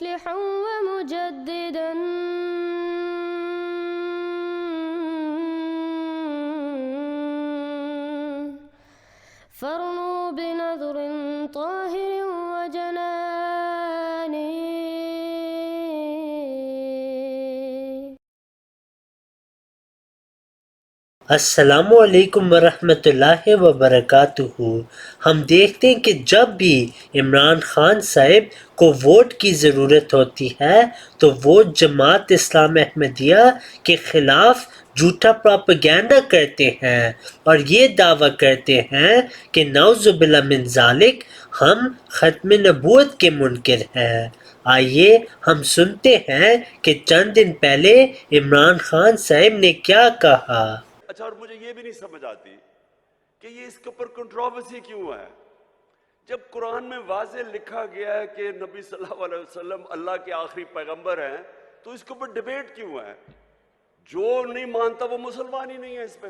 مصلحا ومجددا فارنوا بنظر طاهر وجنان. السلام علیکم ورحمۃ اللہ وبرکاتہ. ہم دیکھتے ہیں کہ جب بھی عمران خان صاحب کو ووٹ کی ضرورت ہوتی ہے تو وہ جماعت اسلام احمدیہ کے خلاف جھوٹا پروپیگنڈا کرتے ہیں اور یہ دعویٰ کرتے ہیں کہ نعوذ باللہ من ذالک ہم ختم نبوت کے منکر ہیں. آئیے ہم سنتے ہیں کہ چند دن پہلے عمران خان صاحب نے کیا کہا. اچھا، اور مجھے یہ بھی نہیں سمجھ آتی کہ یہ اس کے اوپر کنٹروورسی کیوں ہے جب قرآن میں واضح لکھا گیا ہے کہ نبی صلی اللہ علیہ وسلم اللہ کے آخری پیغمبر ہیں، تو اس کے اوپر ڈیبیٹ کیوں ہے؟ جو نہیں مانتا وہ مسلمان ہی نہیں ہے. اس پہ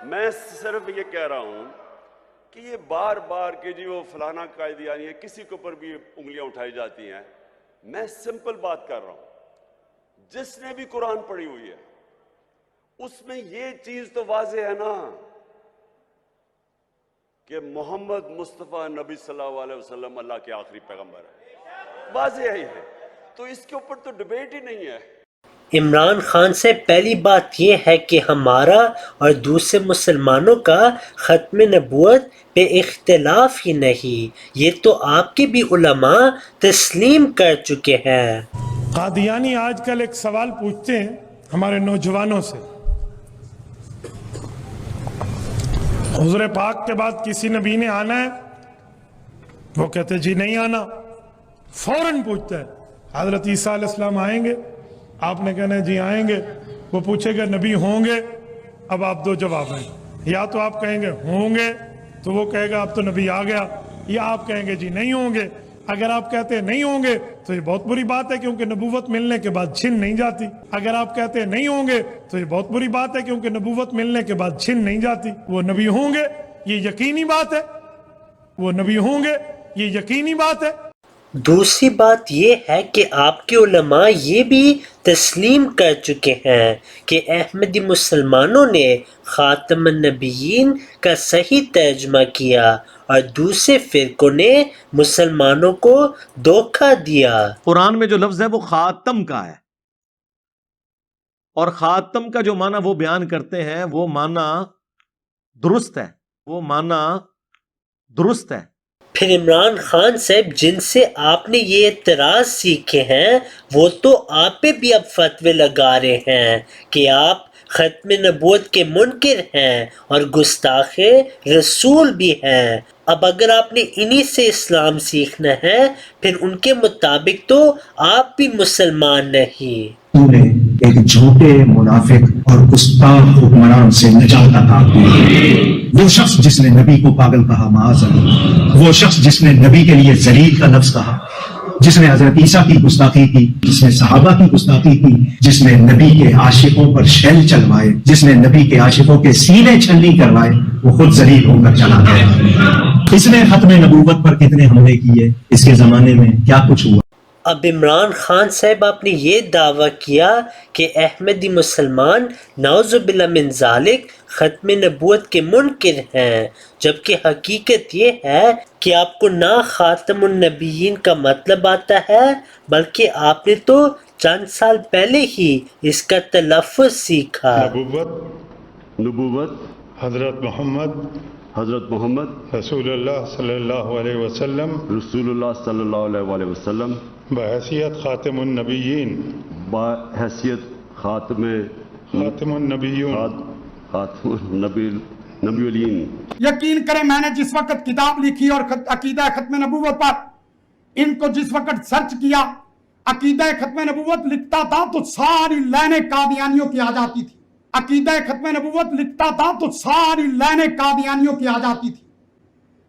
میں صرف یہ کہہ رہا ہوں کہ یہ بار بار کہ جی وہ فلانا قائدیانی ہے، کسی کے اوپر بھی انگلیاں اٹھائی جاتی ہیں. میں سمپل بات کر رہا ہوں، جس نے بھی قرآن پڑھی ہوئی ہے اس میں یہ چیز تو واضح ہے نا کہ محمد مصطفیٰ نبی صلی اللہ علیہ وسلم اللہ کے آخری پیغمبر ہے، واضح ہی ہے. تو اس کے اوپر تو ڈیبیٹ ہی نہیں ہے. عمران خان سے پہلی بات یہ ہے کہ ہمارا اور دوسرے مسلمانوں کا ختم نبوت پہ اختلاف ہی نہیں، یہ تو آپ کے بھی علماء تسلیم کر چکے ہیں. قادیانی آج کل ایک سوال پوچھتے ہیں ہمارے نوجوانوں سے، حضور پاک کے بعد کسی نبی نے آنا ہے؟ وہ کہتے جی نہیں آنا. فوراً پوچھتا ہے حضرت عیسیٰ علیہ السلام آئیں گے؟ آپ نے کہنا ہے جی آئیں گے. وہ پوچھے گا نبی ہوں گے؟ اب آپ دو جواب ہیں، یا تو آپ کہیں گے ہوں گے تو وہ کہے گا اب تو نبی آ گیا، یا آپ کہیں گے جی نہیں ہوں گے. اگر آپ کہتے ہیں نہیں ہوں گے تو یہ بہت بری بات ہے کیونکہ نبوت ملنے کے بعد چھن نہیں جاتی. اگر آپ کہتے ہیں نہیں ہوں گے تو یہ بہت بری بات ہے کیونکہ نبوت ملنے کے بعد چھن نہیں جاتی. وہ نبی ہوں گے یہ یقینی بات ہے، وہ نبی ہوں گے یہ یقینی بات ہے. دوسری بات یہ ہے کہ آپ کے علماء یہ بھی تسلیم کر چکے ہیں کہ احمدی مسلمانوں نے خاتم النبیین کا صحیح ترجمہ کیا اور دوسرے فرقوں نے مسلمانوں کو دھوکہ دیا. قرآن میں جو لفظ ہے وہ خاتم کا ہے، اور خاتم کا جو معنی وہ بیان کرتے ہیں وہ معنی درست ہے، وہ معنی درست ہے. پھر عمران خان صاحب جن سے آپ نے یہ اعتراض سیکھے ہیں وہ تو آپ پہ بھی اب فتوے لگا رہے ہیں کہ آپ ختم نبوت کے منکر ہیں اور گستاخ رسول بھی ہیں. اب اگر آپ نے انہی سے اسلام سیکھنا ہے پھر ان کے مطابق تو آپ بھی مسلمان نہیں. تو نے ایک جھوٹے منافق اور گستاخ حکمران سے نجات عطا کی. وہ شخص جس نے نبی کو پاگل کہا معاذ اللہ، وہ شخص جس نے نبی کے لیے ذلیل کا لفظ کہا، جس نے حضرت عیسیٰ کی گستاخی کی، جس نے صحابہ کی گستاخی کی، جس نے نبی کے عاشقوں پر شیل چلوائے، جس نے نبی کے عاشقوں کے سینے چھلنی کروائے، وہ خود ذلیل ہو کر چلا گیا. اس نے ختم نبوت پر کتنے حملے کیے، اس کے زمانے میں کیا کچھ ہوا. اب عمران خان صاحب آپ نے یہ دعویٰ کیا کہ احمدی مسلمان نعوذ باللہ من ذالک ختم نبوت کے منکر ہیں، جبکہ حقیقت یہ ہے کہ آپ کو نہ خاتم النبیین کا مطلب آتا ہے بلکہ آپ نے تو چند سال پہلے ہی اس کا تلفظ سیکھا. نبوت حضرت محمد رسول اللہ صلی اللہ علیہ وسلم رسول اللہ صلی اللہ علیہ وسلم بحیثیت خاتم النبیین، بحیثیت خاتم النبیون، نبیولین. یقین کریں میں نے جس وقت کتاب لکھی اور عقیدہ ختم نبوت پر ان کو جس وقت سرچ کیا، عقیدہ ختم نبوت لکھتا تھا تو ساری لائنیں قادیانیوں کی آ جاتی تھی. عقیدہ ختم نبوت لکھتا تھا تو ساری لائنیں قادیانیوں کی آ جاتی تھی.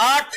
8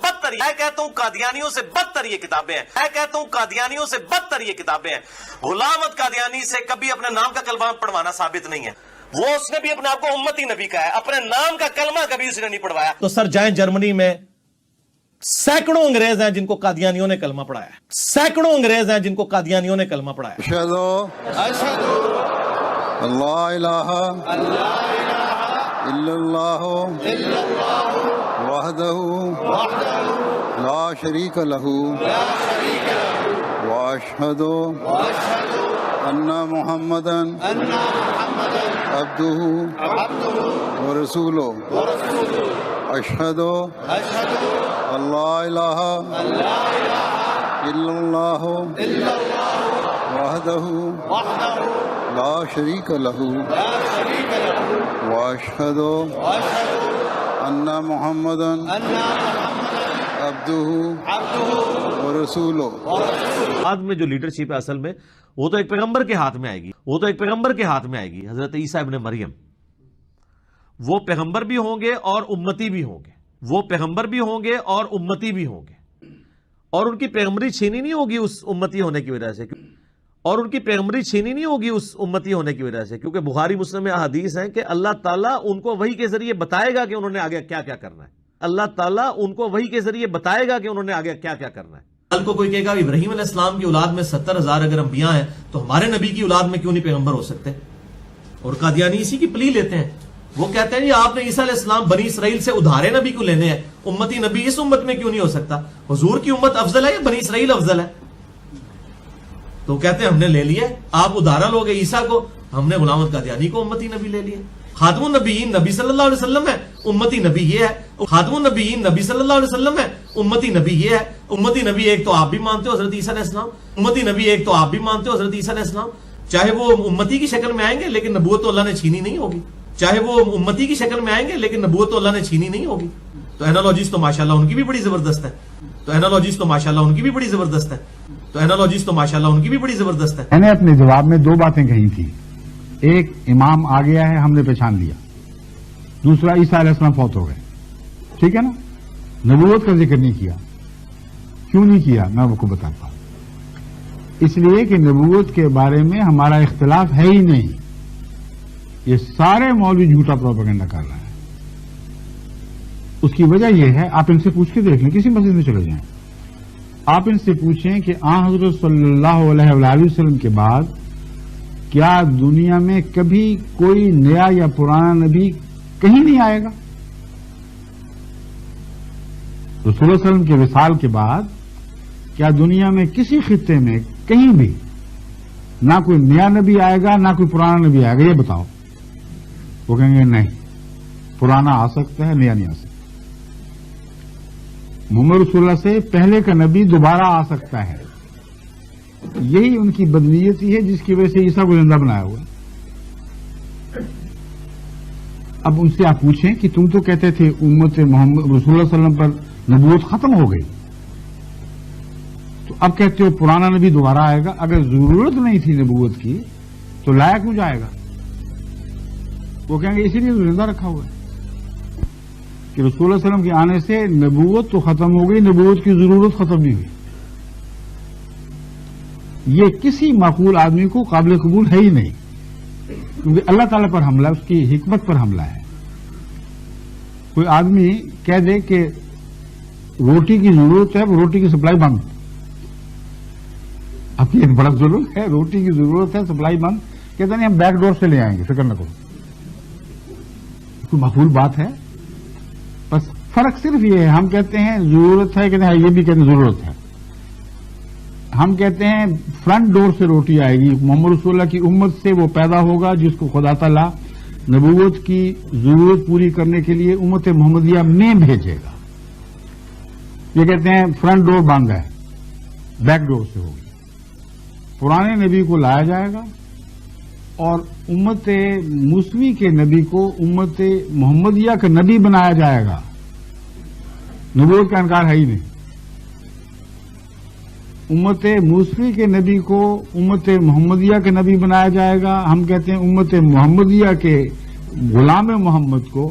بدتر یہ کتابیں ہیں. غلام احمد قادیانی سے کبھی اپنے نام کا کلمہ پڑھوانا ثابت نہیں ہے. وہ اس نے بھی اپنے آپ کو امتی نبی کہا ہے, اپنے نام کا کلمہ کبھی اس نے نہیں پڑھوایا. تو سر جائیں جرمنی میں سینکڑوں انگریز ہیں جن کو قادیانیوں نے کلمہ پڑھایا ہے. اشہدو اللہ الہ الا اللہ وحدہ لا شریک لہ واشہد ان محمدا عبدہ ورسولہ. اشہد اللہ الہ الا اللہ وحدہ لا شریک لہ واشہد ان محمدا عبدہ ورسولہ. بعد میں جو لیڈرشپ ہے اصل میں وہ تو ایک پیغمبر کے ہاتھ میں آئے گی. حضرت عیسیٰ ابن مریم وہ پیغمبر بھی ہوں گے اور امتی بھی ہوں گے. اور ان کی پیغمبری چھینی نہیں ہوگی اس امتی ہونے کی وجہ سے. کیونکہ بخاری مسلم میں احادیث ہیں کہ اللہ تعالیٰ ان کو وحی کے ذریعے بتائے گا کہ انہوں نے آگے کیا کیا کرنا ہے. کل کو کوئی کہے گا ابراہیم علیہ السلام کی اولاد میں 70,000 اگر انبیاء ہیں تو ہمارے نبی کی اولاد میں کیوں نہیں پیغمبر ہو سکتے؟ اور قادیانی اسی کی پلی لیتے ہیں. وہ کہتے ہیں آپ نے عیسیٰ علیہ السلام بنی اسرائیل سے ادھارے نبی کو لینے ہیں, امتی نبی اس امت میں کیوں نہیں ہو سکتا؟ حضور کی امت افضل ہے یا بنی اسرائیل افضل ہے؟ تو کہتے ہیں ہم نے لے لیا, آپ ادھارا لوگے عیسیٰ کو, ہم نے غلام احمد قادیانی کو امتی نبی لے لیا. خاتم النبیین نبی صلی اللہ علیہ وسلم ہے, امتی نبی یہ ہے. خاتم النبیین نبی صلی اللہ علیہ وسلم ہے, امتی نبی یہ ہے. امتی نبی ایک تو آپ بھی مانتے ہو حضرت عیسیٰ علیہ السلام, چاہے وہ امتی کی شکل میں آئیں گے لیکن نبوت تو اللہ نے چھینی نہیں ہوگی. تو اینالوجیز تو ماشاءاللہ ان کی بھی بڑی زبردست ہے. میں نے اپنے جواب میں دو باتیں کہی تھی. ایک, امام آ گیا ہے, ہم نے پہچان لیا. دوسرا, عیسیٰ علیہ السلام فوت ہو گئے. ٹھیک ہے نا. نبوت کا ذکر نہیں کیا. کیوں نہیں کیا میں آپ کو بتاتا ہوں. اس لیے کہ نبوت کے بارے میں ہمارا اختلاف ہے ہی نہیں. یہ سارے مولوی جھوٹا پروپیگنڈا کر رہے ہیں. اس کی وجہ یہ ہے, آپ ان سے پوچھ کے دیکھ لیں, کسی مسجد میں چلے جائیں, آپ ان سے پوچھیں کہ حضرت صلی اللہ علیہ وآلہ وسلم کے بعد کیا دنیا میں کبھی کوئی نیا یا پرانا نبی کہیں نہیں آئے گا؟ رسول اللہ علیہ وسلم کے وصال کے بعد کیا دنیا میں کسی خطے میں کہیں بھی نہ کوئی نیا نبی آئے گا نہ کوئی پرانا نبی آئے گا؟ یہ بتاؤ. وہ کہیں گے نہیں, پرانا آ سکتا ہے, نیا نہیں آ سکتا. محمد رسول اللہ سے پہلے کا نبی دوبارہ آ سکتا ہے. یہی ان کی بدنیتی ہے جس کی وجہ سے عیسیٰ کو زندہ بنایا ہوا. اب ان سے آپ پوچھیں کہ تم تو کہتے تھے امت محمد رسول اللہ صلی اللہ علیہ وسلم پر نبوت ختم ہو گئی, تو اب کہتے ہو پرانا نبی دوبارہ آئے گا. اگر ضرورت نہیں تھی نبوت کی تو لایا کیوں جائے گا؟ وہ کہیں گے اسی لیے زندہ رکھا ہوا ہے کہ رسول اللہ صلی اللہ علیہ وسلم کے آنے سے نبوت تو ختم ہو گئی, نبوت کی ضرورت ختم نہیں ہوئی. یہ کسی معقول آدمی کو قابل قبول ہے ہی نہیں, کیونکہ اللہ تعالیٰ پر حملہ, اس کی حکمت پر حملہ ہے. کوئی آدمی کہہ دے کہ روٹی کی ضرورت ہے, وہ روٹی کی سپلائی بند. اب یہ بڑا ظلم ہے, روٹی کی ضرورت ہے, سپلائی بند. کہتے نہیں ہم بیک ڈور سے لے آئیں گے, فکر نہ کرو. کوئی معقول بات ہے؟ بس فرق صرف یہ ہے, ہم کہتے ہیں ضرورت ہے, کہتے ہیں یہ بھی کہتے ہیں ضرورت ہے. ہم کہتے ہیں فرنٹ ڈور سے روٹی آئے گی, محمد رسول اللہ کی امت سے وہ پیدا ہوگا جس کو خدا تعالیٰ نبوت کی ضرورت پوری کرنے کے لیے امت محمدیہ میں بھیجے گا. یہ کہتے ہیں فرنٹ ڈور بند ہے, بیک ڈور سے ہوگی. پرانے نبی کو لایا جائے گا اور امت موسوی کے نبی کو امت محمدیہ کا نبی بنایا جائے گا. نبوت کا انکار ہے ہی نہیں. امت موسوی کے نبی کو امت محمدیہ کا نبی بنایا جائے گا. ہم کہتے ہیں امت محمدیہ کے غلام محمد کو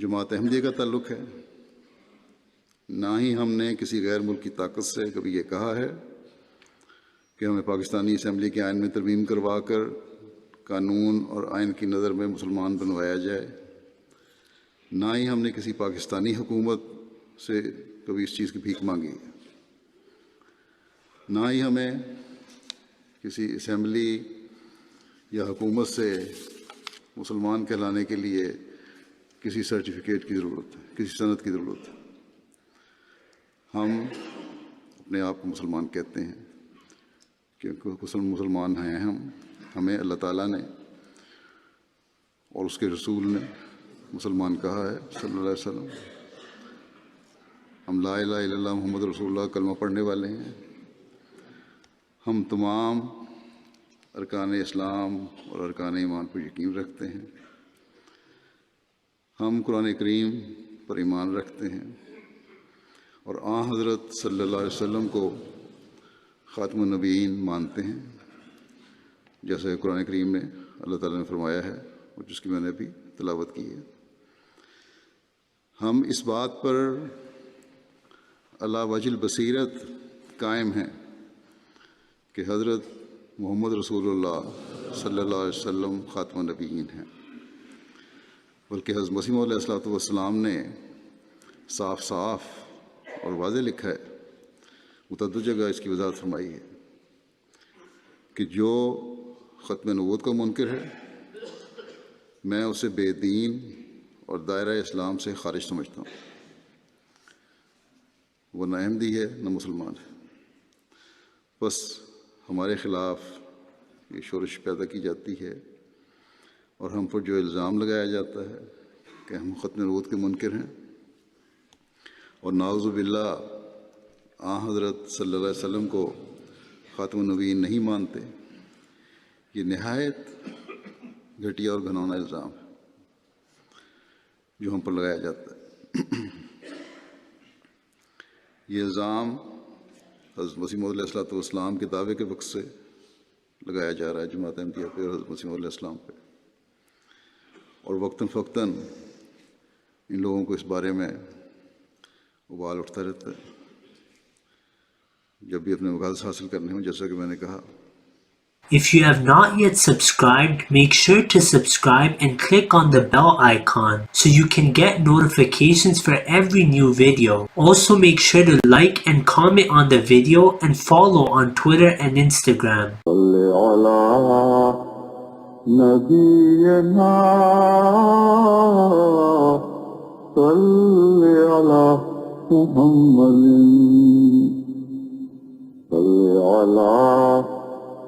جماعت احمدیہ کا تعلق ہے، نہ ہی ہم نے کسی غیر ملکی طاقت سے کبھی یہ کہا ہے کہ ہمیں پاکستانی اسمبلی کے آئین میں ترمیم کروا کر قانون اور آئین کی نظر میں مسلمان بنوایا جائے، نہ ہی ہم نے کسی پاکستانی حکومت سے کبھی اس چیز کی بھیک مانگی، نہ ہی ہمیں کسی اسمبلی یا حکومت سے مسلمان کہلانے کے لیے کسی سرٹیفکیٹ کی ضرورت ہے، کسی سند کی ضرورت ہے۔ ہم اپنے آپ کو مسلمان کہتے ہیں کیونکہ مسلمان ہیں ہمیں اللہ تعالیٰ نے اور اس کے رسول نے مسلمان کہا ہے صلی اللہ علیہ وسلم۔ ہم لا الہ الا اللہ محمد رسول اللہ کلمہ پڑھنے والے ہیں۔ ہم تمام ارکان اسلام اور ارکان ایمان پر یقین رکھتے ہیں۔ ہم قرآن کریم پر ایمان رکھتے ہیں اور حضرت صلی اللہ علیہ وسلم کو خاتم النبیین مانتے ہیں، جیسے قرآن کریم میں اللہ تعالیٰ نے فرمایا ہے اور جس کی میں نے ابھی تلاوت کی ہے۔ ہم اس بات پر علی وجہ البصیرت قائم ہیں کہ حضرت محمد رسول اللہ صلی اللہ علیہ وسلم خاتم النبیین ہیں، بلکہ حضرت مسیح موعود علیہ السلام نے صاف صاف اور واضح لکھا ہے، متعدد جگہ اس کی وضاحت فرمائی ہے کہ جو ختم نبوت کا منکر ہے میں اسے بے دین اور دائرہ اسلام سے خارج سمجھتا ہوں۔ وہ نہ احمدی ہے نہ مسلمان ہے۔ بس ہمارے خلاف یہ شورش پیدا کی جاتی ہے اور ہم پر جو الزام لگایا جاتا ہے کہ ہم ختم نبوت کے منکر ہیں اور نعوذ باللہ حضرت صلی اللہ علیہ وسلم کو خاتم النبیین نہیں مانتے، یہ نہایت گھٹیا اور گھناؤنا الزام ہے جو ہم پر لگایا جاتا ہے۔ یہ الزام حضرت مسیح موعود علیہ السلام کے دعوے کے وقت سے لگایا جا رہا ہے جماعت احمدیہ پہ اور حضرت مسیح موعود علیہ السلام پہ، اور وقتاً فوقتاً ان لوگوں کو اس بارے میں ابال اٹھتا رہتا ہے جب بھی اپنے مقاصد حاصل کرنے ہوں، جیسا کہ میں نے کہا۔ If you have not yet subscribed, make sure to subscribe and click on the bell icon so you can get notifications for every new video. Also make sure to like and comment on the video and follow on Twitter and Instagram.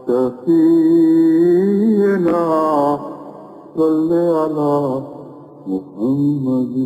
سفينا صل على محمد